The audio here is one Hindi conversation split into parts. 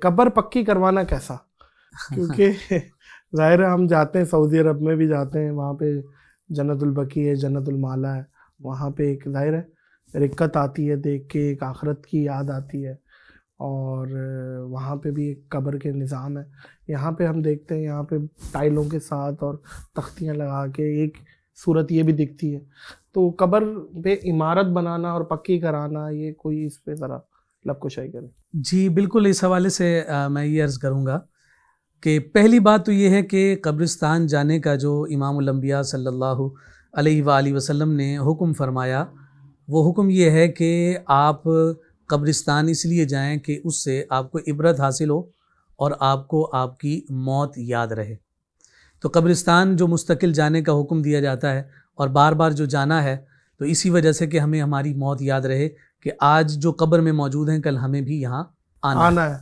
कब्र पक्की करवाना कैसा, क्योंकि जाहिर है हम जाते हैं, सऊदी अरब में भी जाते हैं, वहाँ पे जन्नतुल बकी है, जन्नतुल माला है, वहाँ पे एक जाहिर है रिक्कत आती है देख के, एक आखरत की याद आती है, और वहाँ पे भी एक कब्र के निज़ाम है। यहाँ पे हम देखते हैं, यहाँ पे टाइलों के साथ और तख्तियाँ लगा के एक सूरत ये भी दिखती है। तो कब्र पे इमारत बनाना और पक्की कराना, ये कोई इस पे ज़रा लबकुशाई करे। जी बिल्कुल, इस हवाले से मैं ये अर्ज़ करूँगा कि पहली बात तो ये है कि कब्रिस्तान जाने का जो इमामुल अंबिया सल्लल्लाहु अलैहि वसल्लम ने हुक्म फरमाया, वो हुक्म ये है कि आप कब्रिस्तान इसलिए जाएं कि उससे आपको इबरत हासिल हो और आपको आपकी मौत याद रहे। तो कब्रिस्तान जो मुस्तकिल जाने का हुक्म दिया जाता है और बार बार जो जाना है, तो इसी वजह से कि हमें हमारी मौत याद रहे कि आज जो कब्र में मौजूद हैं कल हमें भी यहाँ आना है।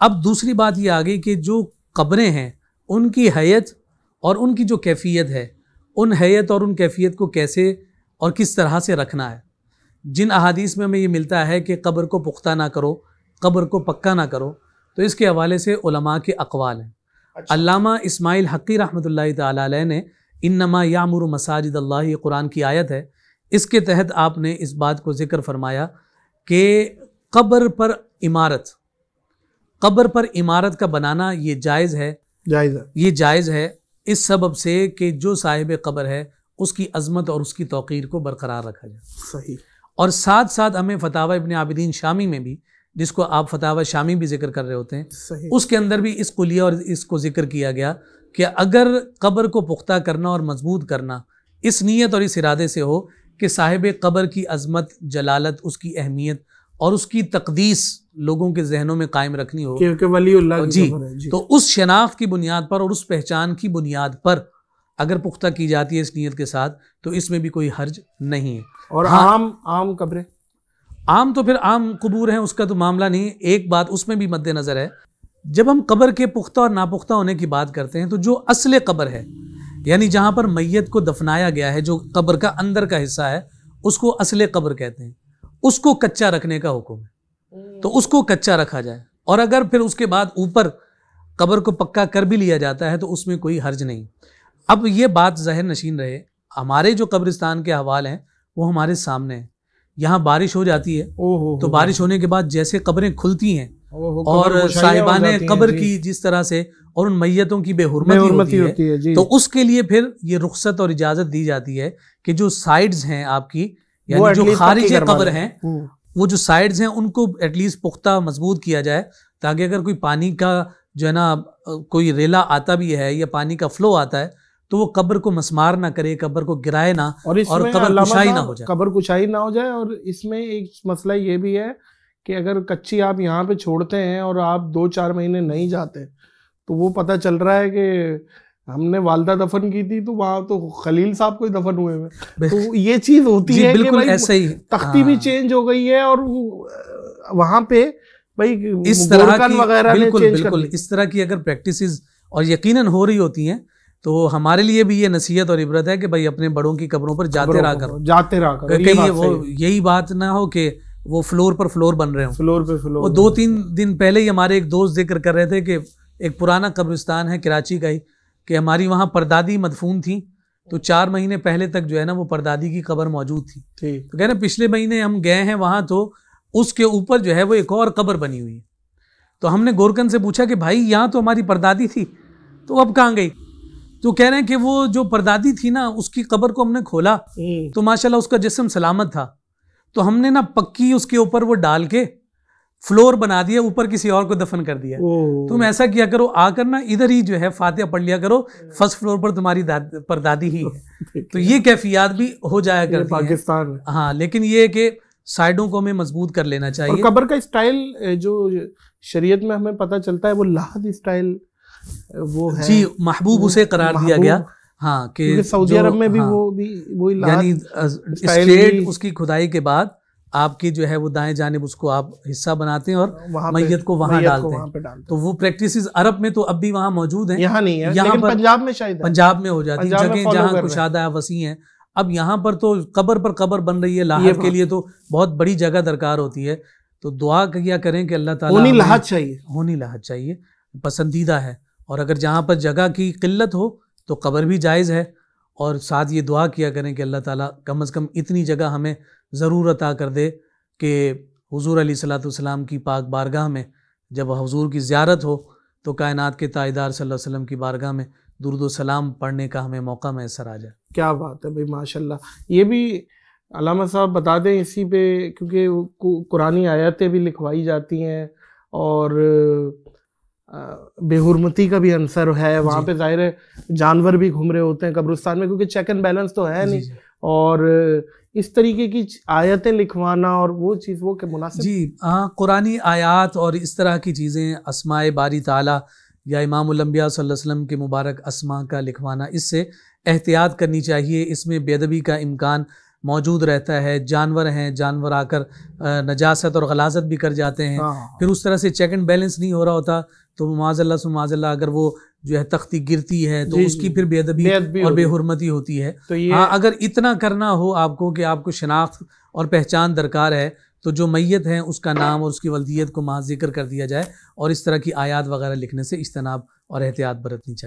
अब दूसरी बात ये आ गई कि जो कब्रें हैं उनकी हैयत और उनकी जो कैफियत है, उन हैयत और उन कैफियत को कैसे और किस तरह से रखना है। जिन अहादीस में हमें ये मिलता है कि कब्र को पुख्ता ना करो, कब्र को पक्का ना करो, तो इसके हवाले से उलमा के अक़वाल हैं। अल्लामा इस्माइल हक़ी रहमतुल्लाहि तआला अलैह ने इन्नमा यामुरु मसाजिद अल्लाह, ये कुरान की आयत है, इसके तहत आपने इस बात को ज़िक्र फरमाया कि कब्र पर इमारत का बनाना ये जायज़ है, ये जायज़ है इस सबब से कि जो साहिब कब्र है उसकी अज़मत और उसकी तौक़ीर को बरकरार रखा जाए। सही। और साथ साथ हमें फतावा इब्न आबिदीन शामी में भी, जिसको आप फतावा शामी भी जिक्र कर रहे होते हैं, उसके अंदर भी इस कुलिया और इसको जिक्र किया गया कि अगर कब्र को पुख्ता करना और मजबूत करना इस नीयत और इस इरादे से हो कि साहिब कब्र की अज़मत, जलालत, उसकी अहमियत और उसकी तक़दीस लोगों के जहनों में कायम रखनी हो, क्योंकि वलीउल्लाह जी, तो उस शनाख्त की बुनियाद पर और उस पहचान की बुनियाद पर अगर पुख्ता की जाती है इस नीयत के साथ, तो इसमें भी कोई हर्ज नहीं है। और हाँ, आम कब्रें, आम तो फिर आम कबूर हैं, उसका तो मामला नहीं। एक बात उसमें भी मद्देनज़र है, जब हम कब्र के पुख्ता और नापुख्ता होने की बात करते हैं तो जो असले कब्र है, यानी जहाँ पर मैयत को दफनाया गया है, जो कब्र का अंदर का हिस्सा है, उसको असले कब्र कहते हैं। उसको कच्चा रखने का हुक्म है, तो उसको कच्चा रखा जाए। और अगर फिर उसके बाद ऊपर कब्र को पक्का कर भी लिया जाता है तो उसमें कोई हर्ज नहीं। अब ये बात ज़हर नशीन रहे, हमारे जो कब्रिस्तान के हवाल हैं वो हमारे सामने हैं। यहाँ बारिश हो जाती है तो बारिश होने के बाद जैसे कब्रें खुलती हैं और साहिबाने कब्र की जिस तरह से और उन मैयतों की बेहुरमती होती है, तो उसके लिए फिर ये रुख्सत और इजाज़त दी जाती है कि जो साइड्स हैं आपकी, यानी जो खारिज कब्र हैं, वो जो साइड्स हैं उनको एटलीस्ट पुख्ता मजबूत किया जाए, ताकि अगर कोई पानी का जो है ना कोई रेला आता भी है या पानी का फ्लो आता है तो वो कब्र को मसमार ना करे, कब्र को गिराए ना, और कब्र कुशाई ना हो जाए, कब्र कुशाई ना हो जाए। और इसमें एक मसला ये भी है कि अगर कच्ची आप यहाँ पे छोड़ते हैं और आप 2-4 महीने नहीं जाते, तो वो पता चल रहा है कि हमने वालदा दफन की थी तो वहाँ तो खलील साहब को ही दफन हुए हैं। तो ये चीज़ होती है कि भाई ऐसे ही तख्ती भी चेंज हो गई है और वहाँ पे भाई इस तरह की बिल्कुल इस तरह की अगर प्रैक्टिसेस और यकीनन हो रही होती हैं, तो हमारे लिए भी ये नसीहत और इबरत है कि भाई अपने बड़ों की कब्रों पर जाते रहा करो। कहीं वो यही बात ना हो कि वो फ्लोर पर फ्लोर बन रहे हो, फ्लोर पे फ्लोर। वो 2-3 दिन पहले ही हमारे एक दोस्त जिक्र कर रहे थे कि एक पुराना कब्रिस्तान है कराची का ही, कि हमारी वहाँ परदादी मदफून थी, तो 4 महीने पहले तक जो है ना वो परदादी की कब्र मौजूद थी। तो कह रहे पिछले महीने हम गए हैं वहाँ, तो उसके ऊपर जो है वो एक और कब्र बनी हुई है। तो हमने गोरकन से पूछा कि भाई यहाँ तो हमारी परदादी थी, तो अब कहाँ गई? तो कह रहे हैं कि वो जो परदादी थी ना, उसकी कब्र को हमने खोला तो माशाल्लाह उसका जिस्म सलामत था, तो हमने ना पक्की उसके ऊपर वो डाल के फ्लोर बना दिया, ऊपर किसी और को दफन कर दिया। तुम ऐसा किया करो, आकर ना इधर ही जो है फातिहा पढ़ लिया करो, फर्स्ट फ्लोर पर तुम्हारी परदादी ही है। तो ये कैफियत भी हो जाया करती है पाकिस्तान में। हाँ, लेकिन ये है कि साइडों को हमें मजबूत कर लेना चाहिए। और कब्र का स्टाइल जो शरीयत में हमें पता चलता है वो लाहद स्टाइल वो है जी, महबूब उसे करार दिया गया। हाँ, कि सऊदी अरब में भी वो यानी स्ट्रेट उसकी खुदाई के बाद आपकी जो है वो दाएं जानिब उसको आप हिस्सा बनाते हैं और मैयत को वहां डालते हैं। तो वो प्रैक्टिसेस अरब में तो अब भी वहां मौजूद हैं, यहाँ नहीं है, यहाँ पर पंजाब में शायद पंजाब में हो जाती है, जगह जहाँ कुशादा वसी है। अब यहाँ पर तो कब्र पर कब्र बन रही है, लाहद के लिए तो बहुत बड़ी जगह दरकार होती है। तो दुआ क्या करें कि अल्लाह ताला होनी लाहत चाहिए, होनी लाहत चाहिए, पसंदीदा है। और अगर जहाँ पर जगह की किल्लत हो तो कब्र भी जायज़ है। और साथ ये दुआ किया करें कि अल्लाह ताला कम अज़ कम इतनी जगह हमें ज़रूर अता कर दे कि हुज़ूर अलैहिस्सलाम की पाक बारगाह में जब हुज़ूर की ज़ियारत हो तो कायनात के ताइदार सल्लल्लाहु अलैहि वसल्लम की बारगाह में दुरूद व सलाम पढ़ने का हमें मौका मैसर आ जाए। क्या बात है भाई, माशाल्लाह। ये भी अल्लामा साहब बता दें इसी पे, क्योंकि कुरानी आयतें भी लिखवाई जाती हैं और बेहुरमती का भी अंसर है वहाँ पे, ज़ाहिर है जानवर भी घूम रहे होते हैं कब्रिस्तान में, क्योंकि चेक एंड बैलेंस तो है नहीं। और इस तरीके की आयतें लिखवाना और वो चीज़ वो के मुनासिब। जी हाँ, कुरानी आयात और इस तरह की चीज़ें, अस्माए बारी ताला या इमामुल अंबिया सल्लल्लाहु अलैहि वसल्लम के मुबारक अस्मा का लिखवाना, इससे एहतियात करनी चाहिए। इसमें बेअदबी का इम्कान मौजूद रहता है। जानवर हैं, जानवर आकर नजासत और गलाजत भी कर जाते हैं। फिर उस तरह से चेक एंड बैलेंस नहीं हो रहा होता तो माज़अल्लाह अगर वो जो है तख्ती गिरती है तो उसकी फिर बेअदबी और बेहुरमती होती है। तो ये हाँ, अगर इतना करना हो आपको कि आपको शनाख्त और पहचान दरकार है तो जो मैयत हैं उसका नाम और उसकी वल्दियत को महज जिक्र कर दिया जाए और इस तरह की आयात वगैरह लिखने से इज्तनाब और एहतियात बरतनी चाहिए।